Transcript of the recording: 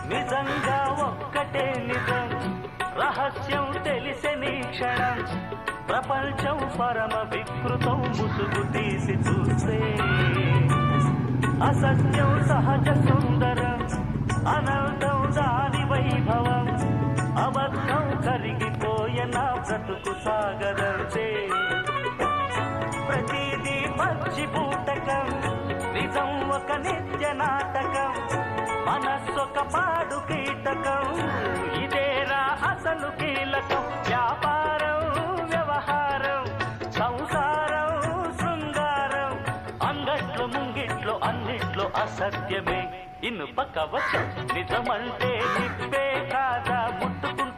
నిజంగా ఒక్కటే నిజం రహస్యం తెలిసెని క్షణం ప్రపంచం పరమ వికృతం ముసుగు తీసి చూస్తే అసత్యం సహజ సుందరం అనంతం దాని వైభవం అబద్ధం కరిగిపోయిన బ్రతుకు సాగరంతే ప్రతిదీ పచ్చి బూటకం నిజం ఒక నిత్య నాటకం మనస్సొక పాడు కీటకం ఇదేరా అసలు కీలకం వ్యాపారం వ్యవహారం సంసారం శృంగారం అంగట్లో ముంగిట్లో అన్నిట్లో అసత్యమే ఇనుప కవచం నిజమంటే నిప్పే కాదా ముట్టుకుంటే